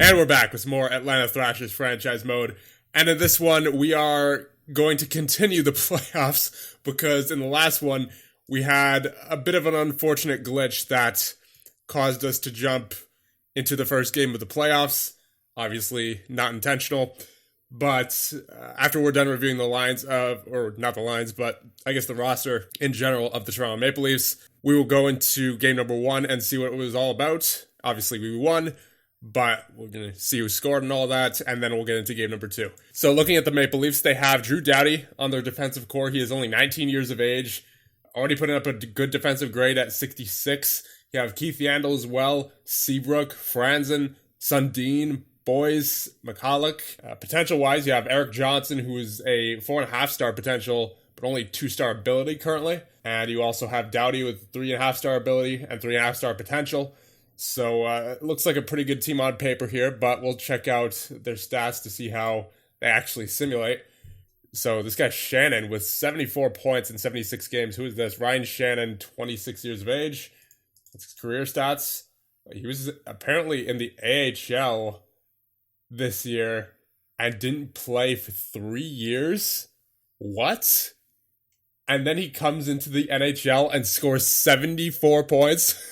And we're back with more Atlanta Thrashers franchise mode. And in this one, we are going to continue the playoffs because in the last one, we had a bit of an unfortunate glitch that caused us to jump into the first game of the playoffs. Obviously, not intentional. But after we're done reviewing the lines of, or not the lines, but I guess the roster in general of the Toronto Maple Leafs, we will go into game number 1 and see what it was all about. Obviously, we won. But we're going to see who scored and all that, and then we'll get into game number 2. So looking at the Maple Leafs, they have Drew Doughty on their defensive core. He is only 19 years of age, already putting up a good defensive grade at 66. You have Keith Yandel as well, Seabrook, Franzen, Sundin, Boyes, McCulloch. Potential-wise, you have Eric Johnson, who is a 4.5-star potential, but only 2-star ability currently. And you also have Doughty with 3.5-star ability and 3.5-star potential. So it looks like a pretty good team on paper here, but we'll check out their stats to see how they actually simulate. So this guy Shannon with 74 points in 76 games. Who is this? Ryan Shannon, 26 years of age. That's his career stats. He was apparently in the AHL this year and didn't play for 3 years. What? And then he comes into the NHL and scores 74 points.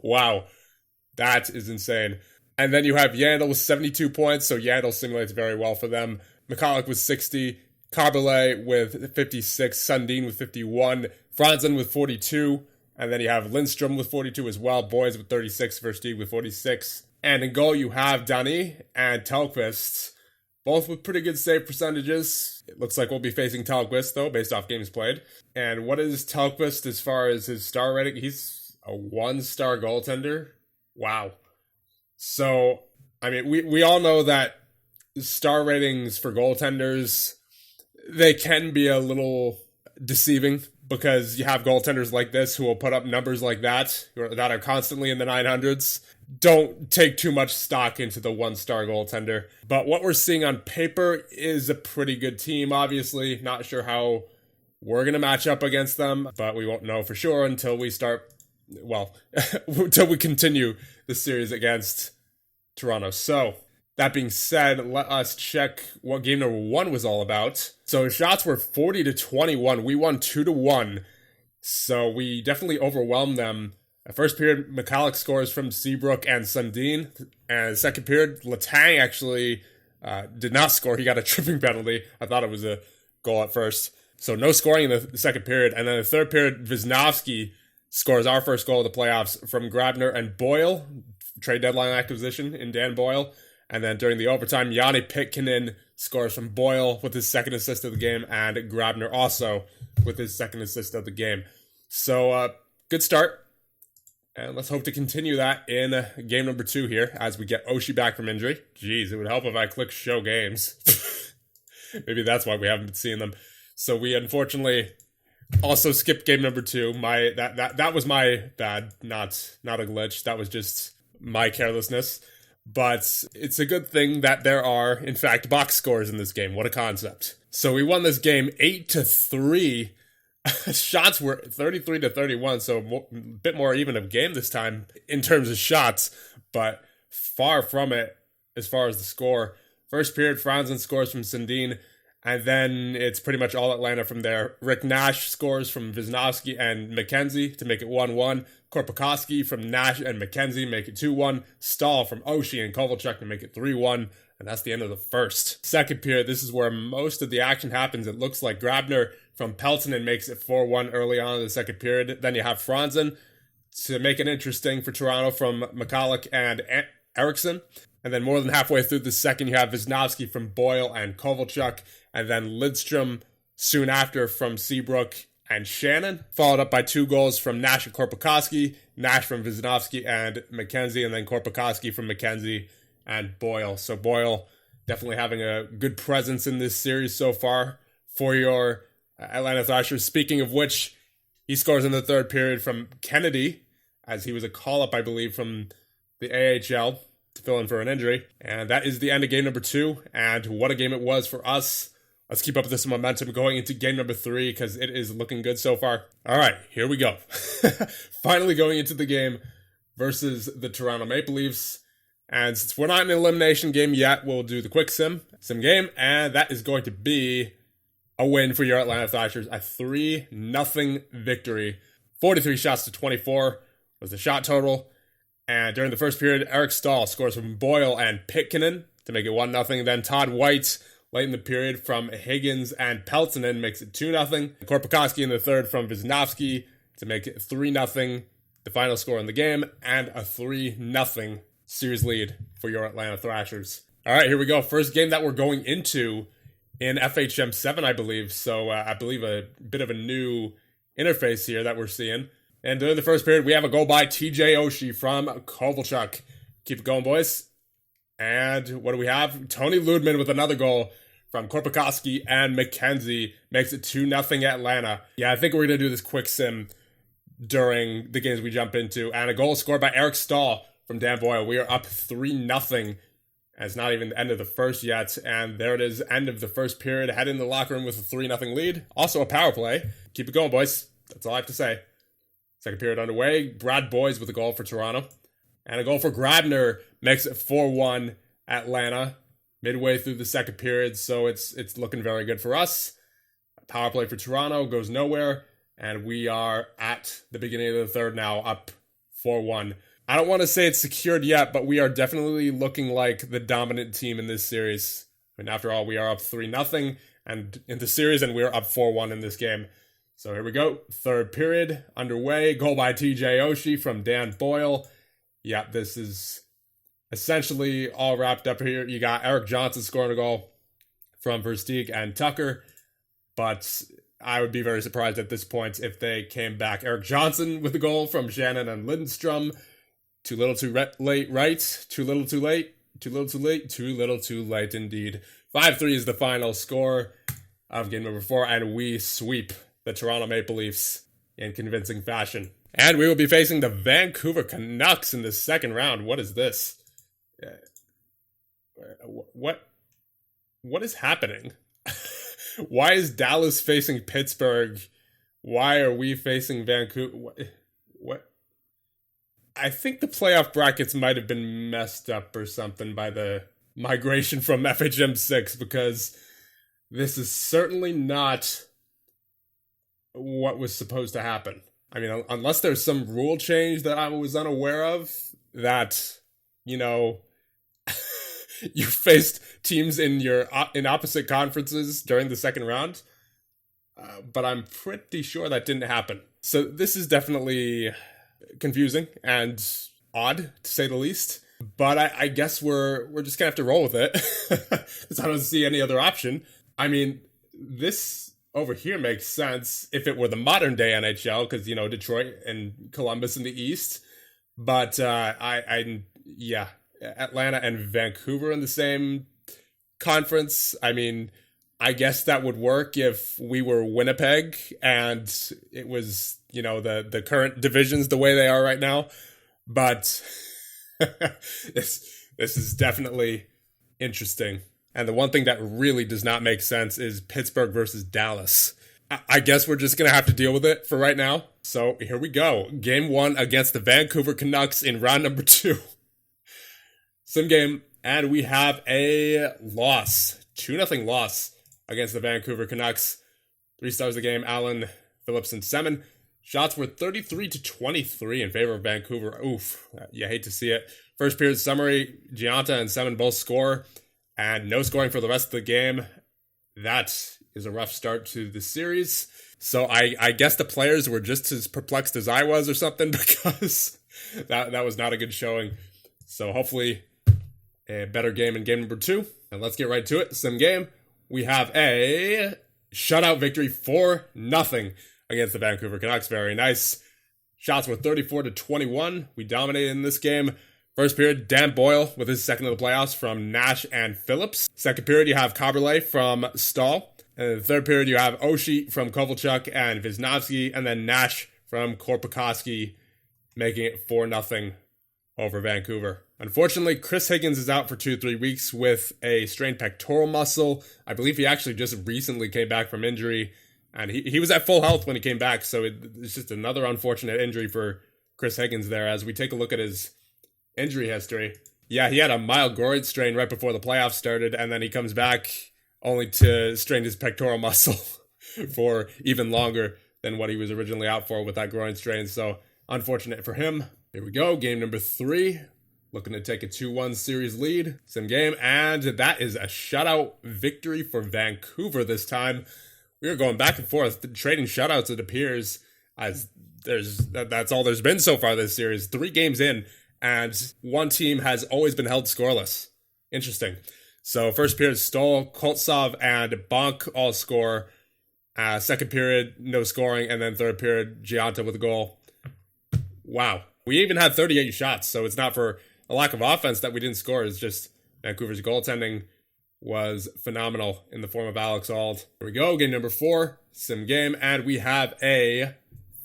Wow, that is insane. And then you have Yandel with 72 points, so Yandel simulates very well for them. McCulloch with 60, Carbolet with 56, Sundin with 51, Franzen with 42, and then you have Lindstrom with 42 as well, Boyes with 36, Versteeg with 46. And in goal you have Dani and Tellqvist, both with pretty good save percentages. It looks like we'll be facing Tellqvist, though, based off games played. And what is Tellqvist as far as his star rating? He's a 1-star goaltender? Wow. So, I mean, we all know that star ratings for goaltenders, they can be a little deceiving because you have goaltenders like this who will put up numbers like that are constantly in the 900s. Don't take too much stock into the 1-star goaltender. But what we're seeing on paper is a pretty good team, obviously. Not sure how we're going to match up against them, but we won't know for sure until we start... Well, until we continue the series against Toronto. So, that being said, let us check what game number 1 was all about. So, shots were 40-21. We won 2-1. So, we definitely overwhelmed them. First period, McCulloch scores from Seabrook and Sundin. And second period, Letang actually did not score. He got a tripping penalty. I thought it was a goal at first. So, no scoring in the second period. And then the third period, Wisnowski scores our first goal of the playoffs from Grabner and Boyle, trade deadline acquisition in Dan Boyle. And then during the overtime, Yanni Pitkinen scores from Boyle with his second assist of the game, and Grabner also with his second assist of the game. So, good start. And let's hope to continue that in game number 2 here as we get Oshie back from injury. Jeez, it would help if I click show games. Maybe that's why we haven't been seeing them. So we unfortunately... also skipped game number 2. That was my bad, not a glitch. That was just my carelessness. But it's a good thing that there are, in fact, box scores in this game. What a concept. So we won this game 8-3. Shots were 33-31, so a bit more even of game this time in terms of shots, but far from it as far as the score. First period, Franzen scores from Sundin. And then it's pretty much all Atlanta from there. Rick Nash scores from Wisnowski and McKenzie to make it 1-1. Korpikoski from Nash and McKenzie make it 2-1. Stahl from Oshie and Kovalchuk to make it 3-1. And that's the end of the first. Second period, this is where most of the action happens. It looks like Grabner from Peltonen makes it 4-1 early on in the second period. Then you have Franzen to make it interesting for Toronto from McCulloch and Eriksson. And then more than halfway through the second, you have Wisnowski from Boyle and Kovalchuk. And then Lindstrom soon after from Seabrook and Shannon. Followed up by 2 goals from Nash and Korpikoski. Nash from Wisnowski and McKenzie. And then Korpikoski from McKenzie and Boyle. So Boyle definitely having a good presence in this series so far for your Atlanta Thrashers. Speaking of which, he scores in the third period from Kennedy, as he was a call-up, I believe, from the AHL to fill in for an injury. And that is the end of game number 2. And what a game it was for us. Let's keep up this momentum going into game number 3 because it is looking good so far. All right, here we go. Finally going into the game versus the Toronto Maple Leafs. And since we're not in an elimination game yet, we'll do the quick sim game, and that is going to be a win for your Atlanta Thrashers. A 3-0 victory. 43 shots to 24 was the shot total. And during the first period, Eric Stahl scores from Boyle and Pitkinen to make it 1-0. Then Todd White, late in the period, from Higgins and Peltonen makes it 2-0. Korpikoski in the third from Wisnowski to make it 3-0. The final score in the game, and a 3-0 series lead for your Atlanta Thrashers. All right, here we go. First game that we're going into in FHM 7, I believe. So I believe a bit of a new interface here that we're seeing. And during the first period, we have a goal by TJ Oshie from Kovalchuk. Keep it going, boys. And what do we have? Tony Ludman with another goal from Korpikoski, and McKenzie makes it 2-0 Atlanta. Yeah, I think we're going to do this quick sim during the games we jump into. And a goal scored by Eric Stahl from Dan Boyle. We are up 3-0. It's not even the end of the first yet. And there it is, end of the first period. Head in the locker room with a 3-0 lead. Also a power play. Keep it going, boys. That's all I have to say. Second period underway. Brad Boys with a goal for Toronto. And a goal for Grabner makes it 4-1 Atlanta. Midway through the second period, so it's looking very good for us. Power play for Toronto goes nowhere. And we are at the beginning of the third now, up 4-1. I don't want to say it's secured yet, but we are definitely looking like the dominant team in this series. And after all, we are up 3-0 and in the series, and we are up 4-1 in this game. So here we go. Third period underway. Goal by TJ Oshie from Dan Boyle. Yeah, this is essentially all wrapped up here. You got Eric Johnson scoring a goal from Versteeg and Tucker, but I would be very surprised at this point if they came back. Eric Johnson with a goal from Shannon and Lindstrom. Too little too late, right? Too little too late. Too little too late. Too little too late indeed. 5-3 is the final score of game number 4, and we sweep the Toronto Maple Leafs in convincing fashion. And we will be facing the Vancouver Canucks in the second round. What is this? What is happening? Why is Dallas facing Pittsburgh? Why are we facing Vancouver? What? I think the playoff brackets might have been messed up or something by the migration from FHM 6, because this is certainly not what was supposed to happen. I mean, unless there's some rule change that I was unaware of, that, you know, you faced teams in opposite conferences during the second round, but I'm pretty sure that didn't happen. So this is definitely confusing and odd, to say the least. But I guess we're just gonna have to roll with it, because I don't see any other option. I mean, this over here makes sense if it were the modern day NHL, because, you know, Detroit and Columbus in the East. But yeah. Atlanta and Vancouver in the same conference. I mean, I guess that would work if we were Winnipeg and it was, you know, the current divisions the way they are right now. But this is definitely interesting. And the one thing that really does not make sense is Pittsburgh versus Dallas. I guess we're just going to have to deal with it for right now. So here we go. Game 1 against the Vancouver Canucks in round number 2. Sim game, and we have a loss. 2-0 loss against the Vancouver Canucks. 3 stars of the game, Allen, Phillips, and Semin. Shots were 33-23 in favor of Vancouver. Oof, you hate to see it. First period summary, Gianta and Semin both score, and no scoring for the rest of the game. That is a rough start to the series. So I guess the players were just as perplexed as I was or something, because that was not a good showing. So hopefully a better game in game number 2. And let's get right to it. Sim game. We have a shutout victory 4-0 against the Vancouver Canucks. Very nice. Shots were 34-21. We dominated in this game. First period, Dan Boyle with his second of the playoffs from Nash and Phillips. Second period, you have Caberlet from Stahl. And in the third period, you have Oshie from Kovalchuk and Wisnowski. And then Nash from Korpikoski, making it 4-0 over Vancouver. Unfortunately, Chris Higgins is out for 2-3 weeks with a strained pectoral muscle. I believe he actually just recently came back from injury, and he was at full health when he came back, so it's just another unfortunate injury for Chris Higgins there. As we take a look at his injury history, Yeah, he had a mild groin strain right before the playoffs started, and then he comes back only to strain his pectoral muscle for even longer than what he was originally out for with that groin strain. So unfortunate for him. Here we go, game number 3. Looking to take a 2-1 series lead. Sim game, and that is a shutout victory for Vancouver this time. We are going back and forth, trading shutouts, it appears, as that's all there's been so far this series. 3 games in, and one team has always been held scoreless. Interesting. So first period, Stoll, Koltsov, and Bonk all score. Second period, no scoring, and then third period, Gianta with a goal. Wow. We even had 38 shots, so it's not for a lack of offense that we didn't score. It's just Vancouver's goaltending was phenomenal in the form of Alex Auld. Here we go, game number 4, sim game, and we have a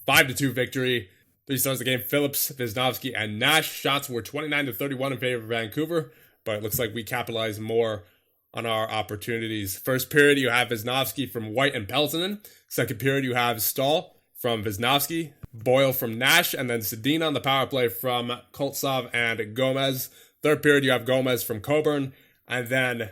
5-2 victory. 3 stars of the game, Phillips, Wisniewski, and Nash. Shots were 29-31 in favor of Vancouver, but it looks like we capitalized more on our opportunities. First period, you have Wisniewski from White and Peltonen. Second period, you have Stahl from Wisniewski, Boyle from Nash, and then Sedin on the power play from Koltsov and Gomez. Third period, you have Gomez from Coburn, and then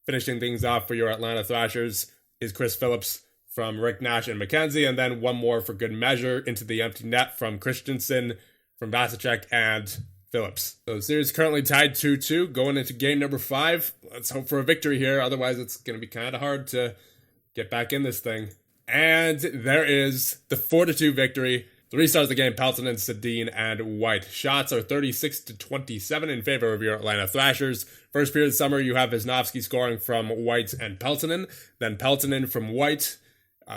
finishing things off for your Atlanta Thrashers is Chris Phillips from Rick Nash and McKenzie, and then one more for good measure into the empty net from Christensen, from Vasicek, and Phillips. So the series currently tied 2-2, going into game number 5. Let's hope for a victory here, otherwise it's going to be kind of hard to get back in this thing. And there is the 4-2 victory. 3 stars of the game, Peltonen, Sedin, and White. Shots are 36-27 in favor of your Atlanta Thrashers. First period summer, you have Wisniewski scoring from White and Peltonen. Then Peltonen from White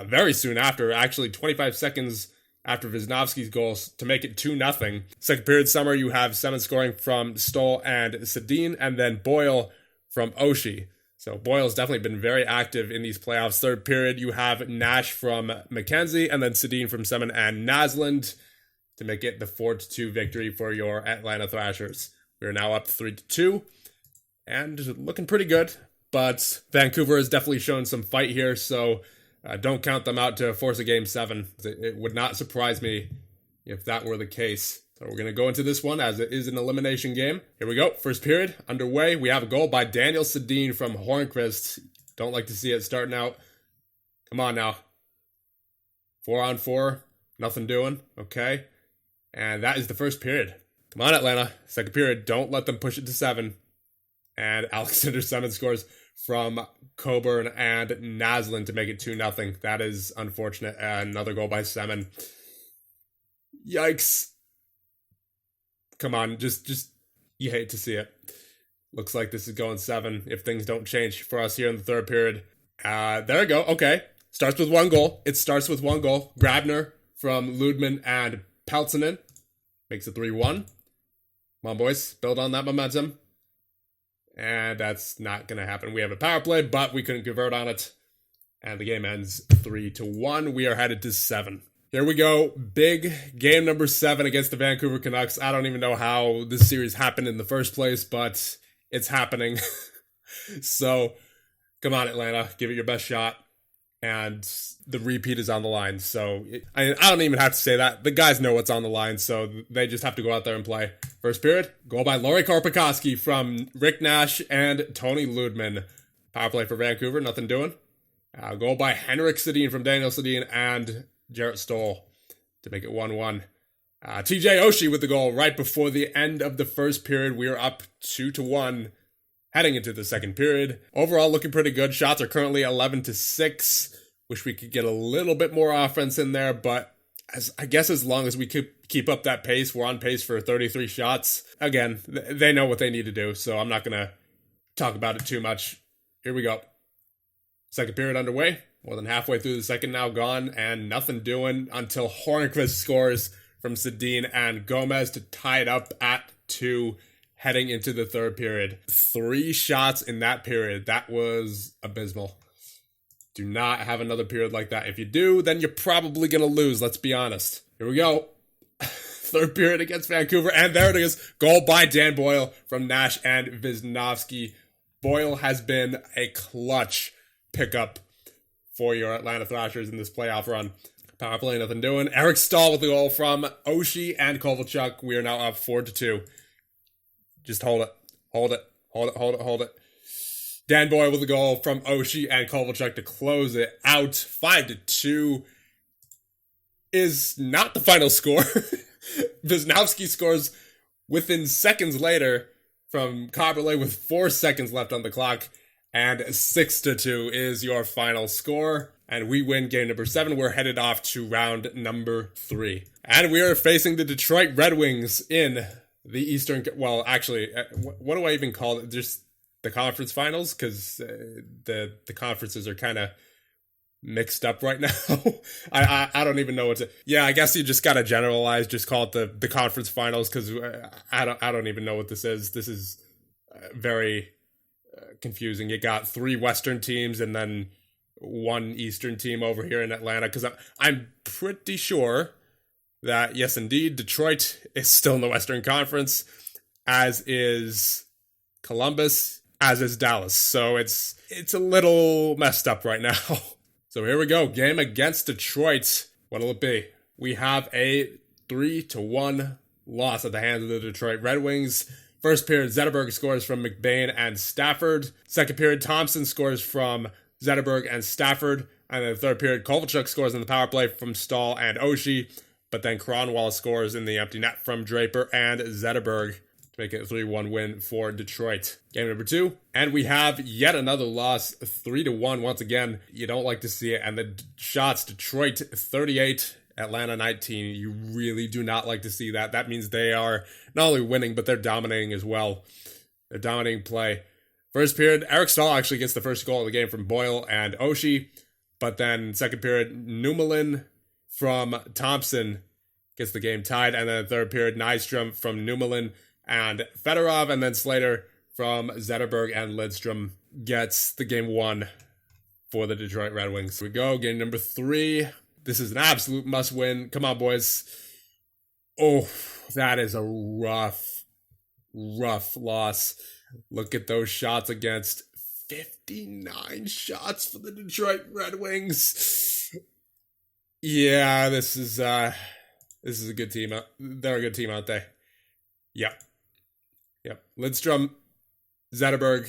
very soon after, actually 25 seconds after Wisniewski's goals to make it 2-0. Second period summer, you have Seven scoring from Stoll and Sedin, and then Boyle from Oshie. So Boyle's definitely been very active in these playoffs. Third period, you have Nash from McKenzie, and then Sedin from Seven and Naslund to make it the 4-2 victory for your Atlanta Thrashers. We are now up 3-2, and looking pretty good, but Vancouver has definitely shown some fight here, so don't count them out to force a Game 7. It would not surprise me if that were the case. So we're going to go into this one as it is an elimination game. Here we go. First period underway. We have a goal by Daniel Sedin from Hornqvist. Don't like to see it starting out. Come on now. 4-on-4. Nothing doing. Okay. And that is the first period. Come on, Atlanta. Second period. Don't let them push it to 7. And Alexander Semin scores from Coburn and Naslund to make it 2-0. That is unfortunate. Another goal by Semin. Yikes. Come on, just you hate to see it. Looks like this is going 7 if things don't change for us here in the third period. There we go. Okay. Starts with one goal. It starts with one goal. Grabner from Ludman and Peltonen makes it 3-1. Come on, boys. Build on that momentum. And that's not going to happen. We have a power play, but we couldn't convert on it. And the game ends 3-1. We are headed to 7. Here we go. Big game number 7 against the Vancouver Canucks. I don't even know how this series happened in the first place, but it's happening. So, come on, Atlanta. Give it your best shot. And the repeat is on the line. So, I don't even have to say that. The guys know what's on the line, so they just have to go out there and play. First period, goal by Laurie Korpikoski from Rick Nash and Tony Ludman. Power play for Vancouver, nothing doing. Goal by Henrik Sedin from Daniel Sedin and Jarrett Stoll to make it 1-1. TJ Oshie with the goal right before the end of the first period. We are up 2-1 heading into the second period. Overall, looking pretty good. Shots are currently 11-6. Wish we could get a little bit more offense in there, but I guess as long as we keep up that pace, we're on pace for 33 shots. Again, they know what they need to do, so I'm not going to talk about it too much. Here we go. Second period underway. More than halfway through the second now gone, and nothing doing until Hornqvist scores from Sedin and Gomez to tie it up at 2 heading into the third period. 3 shots in that period. That was abysmal. Do not have another period like that. If you do, then you're probably going to lose, let's be honest. Here we go. Third period against Vancouver, and there it is. Goal by Dan Boyle from Nash and Wisniewski. Boyle has been a clutch pickup for your Atlanta Thrashers in this playoff run. Power play, nothing doing. Eric Stahl with the goal from Oshie and Kovalchuk. We are now up 4-2. Just hold it. Hold it. Dan Boyle with a goal from Oshie and Kovalchuk to close it out. 5-2 is not the final score. Wisniewski scores within seconds later from Carberlay with 4 seconds left on the clock. And 6-2 is your final score. And we win game number 7. We're headed off to round number 3. And we are facing the Detroit Red Wings in the Eastern... Well, actually, what do I even call it? Just the conference finals? Because the conferences are kind of mixed up right now. I don't even know what to... Yeah, I guess you just got to generalize. Just call it the conference finals, because I don't even know what this is. This is very confusing. You got 3 Western teams and then 1 Eastern team over here in Atlanta, because I'm pretty sure that, yes, indeed, Detroit is still in the Western Conference, as is Columbus, as is Dallas. So it's a little messed up right now. So here we go. Game against Detroit. What'll it be? We have a 3-1 loss at the hands of the Detroit Red Wings. First period, Zetterberg scores from McBain and Stafford. Second period, Thompson scores from Zetterberg and Stafford. And then the third period, Kovalchuk scores in the power play from Stahl and Oshie. But then Kronwall scores in the empty net from Draper and Zetterberg to make it a 3-1 win for Detroit. Game number 2. And we have yet another loss, 3-1 once again. You don't like to see it. And the shots, Detroit 38, Atlanta 19. You really do not like to see that. That means they are not only winning, but they're dominating as well. They're dominating play. First period, Eric Stahl actually gets the first goal of the game from Boyle and Oshie. But then second period, Numelin from Thompson gets the game tied. And then third period, Nystrom from Numelin and Fedorov. And then Slater from Zetterberg and Lidstrom gets the game won for the Detroit Red Wings. Here we go, game number 3. This is an absolute must-win. Come on, boys. Oh, that is a rough loss. Look at those shots against. 59 shots for the Detroit Red Wings. Yeah, this is a good team. They're a good team, aren't they? Yep. Lidstrom, Zetterberg,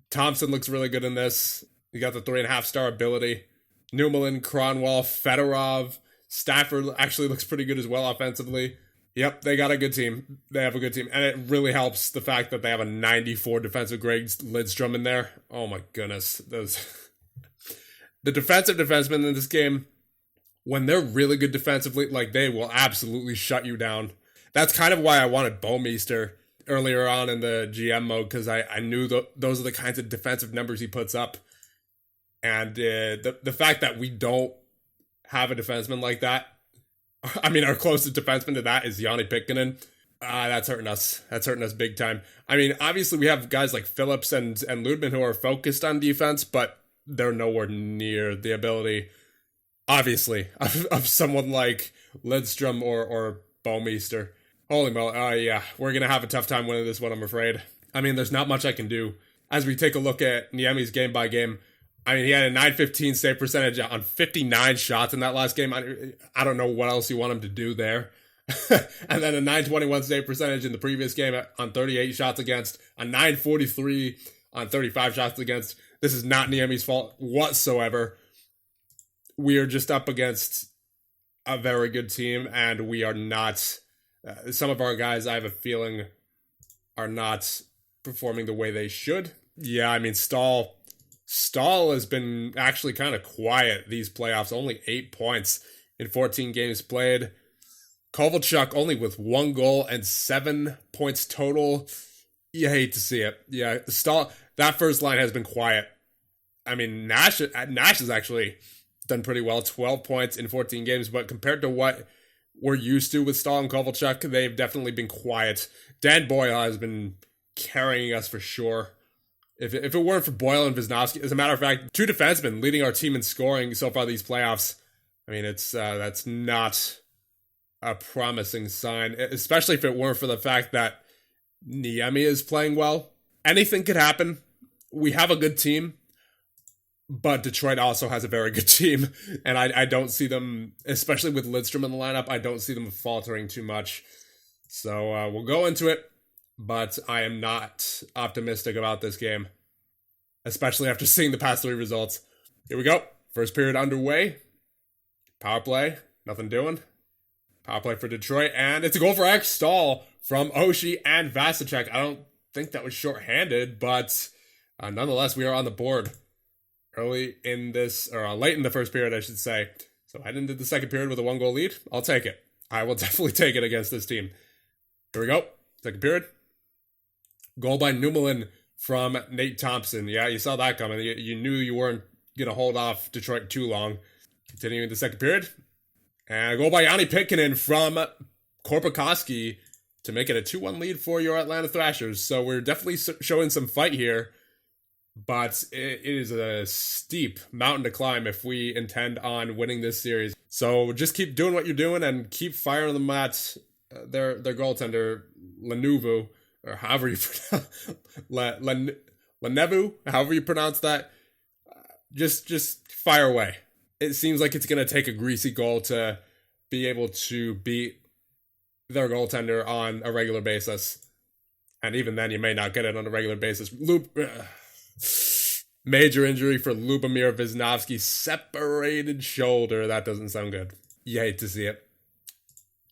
Thompson looks really good in this. You got the 3.5-star ability. Numelin, Kronwall, Fedorov, Stafford actually looks pretty good as well offensively. Yep, they got a good team. They have a good team. And it really helps the fact that they have a 94 defensive grade Lidstrom in there. Oh my goodness. The defensive defensemen in this game, when they're really good defensively, like, they will absolutely shut you down. That's kind of why I wanted Bouwmeester earlier on in the GM mode, because I knew those are the kinds of defensive numbers he puts up. And the fact that we don't have a defenseman like that, I mean, our closest defenseman to that is Yanni Pitkinen. That's hurting us. That's hurting us big time. I mean, obviously we have guys like Phillips and Ludman who are focused on defense, but they're nowhere near the ability, obviously, of someone like Lidstrom or Bouwmeester. Holy moly, yeah, we're going to have a tough time winning this one, I'm afraid. I mean, there's not much I can do. As we take a look at Niemi's game by game, I mean, he had a .915 save percentage on 59 shots in that last game. I don't know what else you want him to do there. And then a .921 save percentage in the previous game on 38 shots against, a .943 on 35 shots against. This is not Niemi's fault whatsoever. We are just up against a very good team, and we are not... some of our guys, I have a feeling, are not performing the way they should. Yeah, I mean, Stahl has been actually kind of quiet these playoffs. Only 8 points in 14 games played. Kovalchuk only with 1 goal and 7 points total. You hate to see it. Yeah, Stahl, that first line has been quiet. I mean, Nash has actually done pretty well. 12 points in 14 games, but compared to what we're used to with Stahl and Kovalchuk, they've definitely been quiet. Dan Boyle has been carrying us for sure. If it weren't for Boyle and Wisniewski, as a matter of fact, 2 defensemen leading our team in scoring so far these playoffs. I mean, that's not a promising sign, especially if it weren't for the fact that Niemi is playing well. Anything could happen. We have a good team, but Detroit also has a very good team, and I don't see them, especially with Lidstrom in the lineup, I don't see them faltering too much. So we'll go into it. but I am not optimistic about this game, especially after seeing the past 3 results. Here we go. First period underway. Power play. Nothing doing. Power play for Detroit, and it's a goal for Ekstall from Oshie and Vasicek. I don't think that was shorthanded, but nonetheless, we are on the board early in this, or late in the first period, I should say. So heading into the second period with a 1-goal lead. I'll take it. I will definitely take it against this team. Here we go. Second period. Goal by Numelin from Nate Thompson. Yeah, you saw that coming. You knew you weren't going to hold off Detroit too long. Continuing the second period. And a goal by Yanni Pitkinen from Korpikoski to make it a 2-1 lead for your Atlanta Thrashers. So we're definitely showing some fight here. But it is a steep mountain to climb if we intend on winning this series. So just keep doing what you're doing and keep firing them at their goaltender, Lanuvu, or however you pronounce Lanevu, however you pronounce that. Just fire away. It seems like it's going to take a greasy goal to be able to beat their goaltender on a regular basis. And even then, you may not get it on a regular basis. Major injury for Lubomir Wisnowski. Separated shoulder. That doesn't sound good. You hate to see it.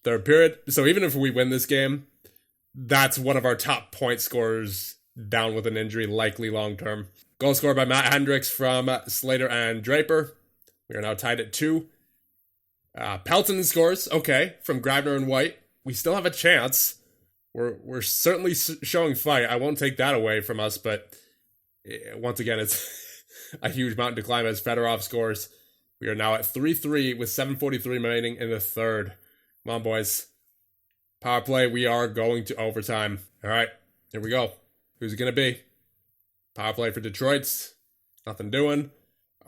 Third period. So even if we win this game, that's one of our top point scorers down with an injury, likely long term. Goal scored by Matt Hendricks from Slater and Draper. We are now tied at 2. Pelton scores, okay, from Grabner and White. We still have a chance. We're certainly showing fight. I won't take that away from us, but once again, it's a huge mountain to climb as Fedorov scores. We are now at 3-3 with 7:43 remaining in the third. Come on, boys. Power play, we are going to overtime. All right, here we go. Who's it going to be? Power play for Detroit's. Nothing doing.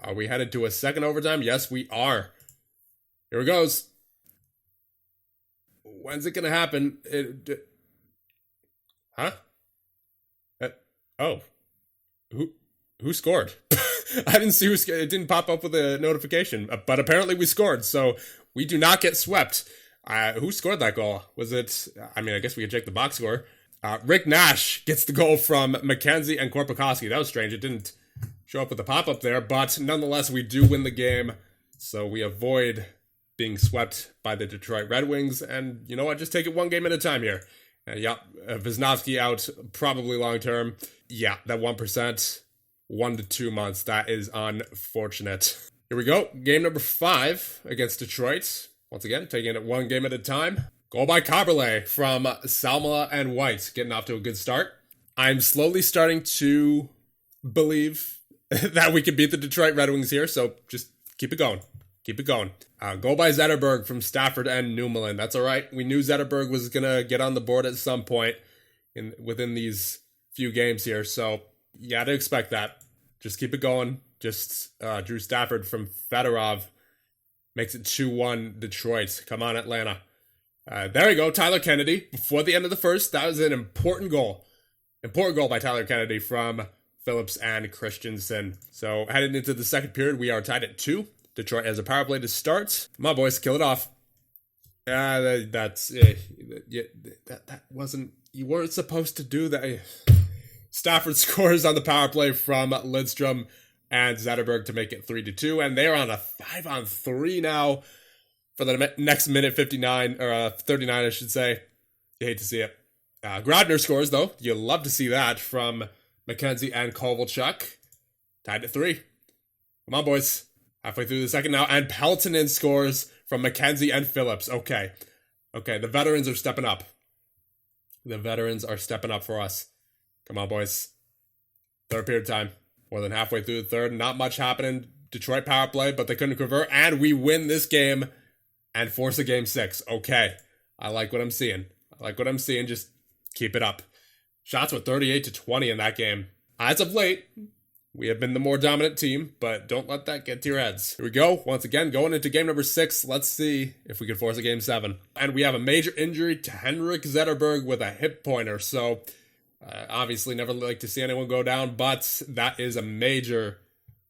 Are we headed to a second overtime? Yes, we are. Here it goes. When's it going to happen? Oh. Who scored? I didn't see who scored. It didn't pop up with a notification, but apparently we scored, so we do not get swept. Who scored that goal? Was it, I guess we could check the box score. Rick Nash gets the goal from McKenzie and Korpikoski. That was strange. It didn't show up with a pop-up there, but nonetheless, we do win the game, so we avoid being swept by the Detroit Red Wings, and you know what? Just take it one game at a time here. Wisnowski out probably long-term. Yeah, that 1%, 1 to 2 months. That is unfortunate. Here we go. Game number 5 against Detroit. Once again, taking it one game at a time. Goal by Carberlay from Salmela and White. Getting off to a good start. I'm slowly starting to believe that we can beat the Detroit Red Wings here, so just keep it going. Keep it going. Goal by Zetterberg from Stafford and Numelin. That's all right. We knew Zetterberg was going to get on the board at some point within these few games here, so you got to expect that. Just keep it going. Just Drew Stafford from Fedorov makes it 2-1 Detroit. Come on, Atlanta. There we go. Tyler Kennedy. Before the end of the first, that was an important goal. Important goal by Tyler Kennedy from Phillips and Christensen. So heading into the second period, we are tied at 2. Detroit has a power play to start. Come on, boys, kill it off. That wasn't. You weren't supposed to do that. Stafford scores on the power play from Lidstrom and Zetterberg to make it 3-2, and they're on a 5-on-3 now for the next minute 59 or 39, I should say. You hate to see it. Grabner scores though. You love to see that from McKenzie and Kovalchuk. Tied at 3. Come on, boys. Halfway through the second now, and Peltonen scores from McKenzie and Phillips. Okay, the veterans are stepping up. The veterans are stepping up for us. Come on, boys. Third period time. More than halfway through the third. Not much happening. Detroit power play, but they couldn't convert, and we win this game and force a game 6. Okay, I like what I'm seeing. Just keep it up. Shots were 38-20 in that game. As of late, we have been the more dominant team, but don't let that get to your heads. Here we go. Once again, going into game number 6. Let's see if we can force a game 7. And we have a major injury to Henrik Zetterberg with a hip pointer. So, obviously never like to see anyone go down, but that is a major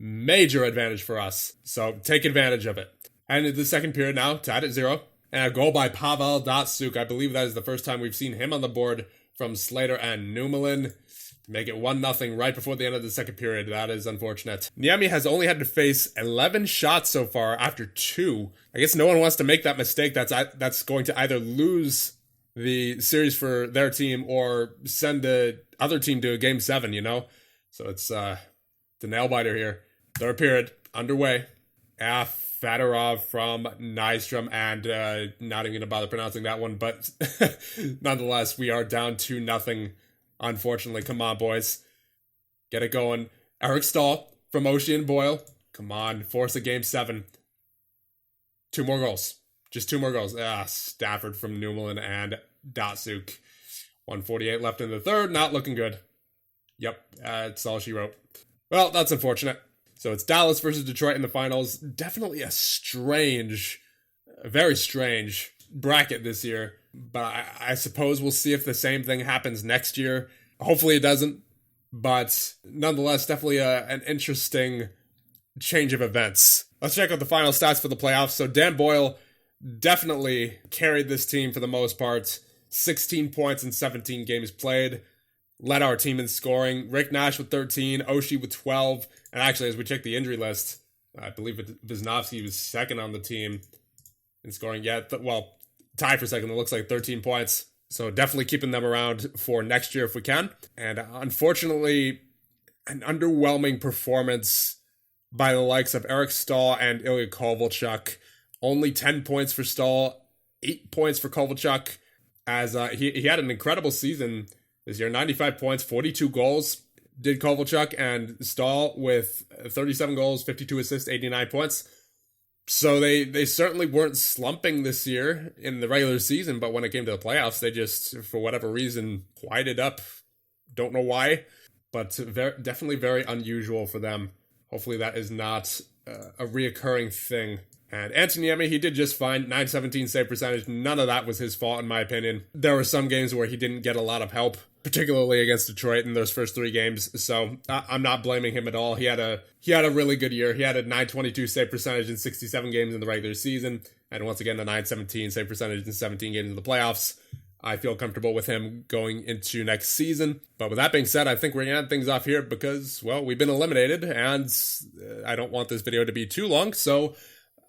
advantage for us. So, take advantage of it. And in the second period now, tied at 0. And a goal by Pavel Datsuk. I believe that is the first time we've seen him on the board from Slater and Numelin to make it 1-0 right before the end of the second period. That is unfortunate. Niemi has only had to face 11 shots so far after 2. I guess no one wants to make that mistake. That's going to either lose the series for their team or send the other team to a game 7, you know? So it's the nail biter here. Third period underway. Fedorov from Nystrom, and not even going to bother pronouncing that one, but nonetheless, we are down 2-0, unfortunately. Come on, boys. Get it going. Eric Stahl from Ocean Boyle. Come on, force a game 7. 2 more goals. Just 2 more goals. Stafford from Numelin and Datsuk. 1:48 left in the third. Not looking good. Yep, that's all she wrote. Well, that's unfortunate. So it's Dallas versus Detroit in the finals. Definitely a very strange bracket this year. But I suppose we'll see if the same thing happens next year. Hopefully it doesn't. But nonetheless, definitely an interesting change of events. Let's check out the final stats for the playoffs. So Dan Boyle definitely carried this team for the most part. 16 points in 17 games played. Led our team in scoring. Rick Nash with 13. Oshie with 12. And actually, as we check the injury list, I believe Wisnowski was second on the team in scoring. Tied for second. It looks like 13 points. So definitely keeping them around for next year if we can. And unfortunately, an underwhelming performance by the likes of Eric Stahl and Ilya Kovalchuk. Only 10 points for Stahl, 8 points for Kovalchuk. As he had an incredible season this year. 95 points, 42 goals. Did Kovalchuk, and Stahl with 37 goals, 52 assists, 89 points. So they certainly weren't slumping this year in the regular season, but when it came to the playoffs, they just, for whatever reason, quieted up. Don't know why, but definitely very unusual for them. Hopefully that is not a reoccurring thing. And Antoniemi, he did just fine. .917 save percentage. None of that was his fault, in my opinion. There were some games where he didn't get a lot of help, particularly against Detroit in those first 3 games. So I'm not blaming him at all. He had a really good year. He had a .922 save percentage in 67 games in the regular season, and once again a .917 save percentage in 17 games in the playoffs. I feel comfortable with him going into next season. But with that being said, I think we're going to end things off here because, well, we've been eliminated, and I don't want this video to be too long. So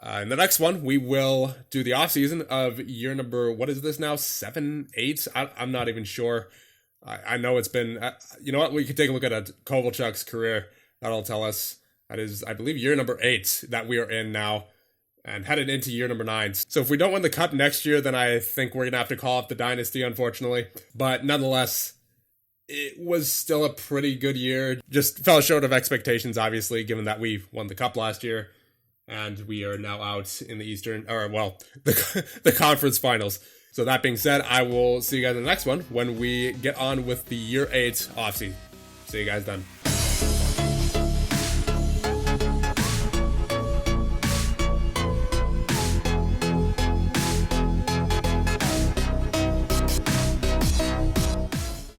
in the next one, we will do the offseason of year number, what is this now, 7, 8? I'm not even sure. I know it's been, you know what, we could take a look at Kovalchuk's career. That'll tell us. That is, I believe, year number 8 that we are in now, and headed into year number 9. So if we don't win the cup next year, then I think we're going to have to call off the dynasty, unfortunately. But nonetheless, it was still a pretty good year. Just fell short of expectations, obviously, given that we won the cup last year. And we are now out in the the conference finals. So that being said, I will see you guys in the next one when we get on with the year 8 offseason. See you guys then.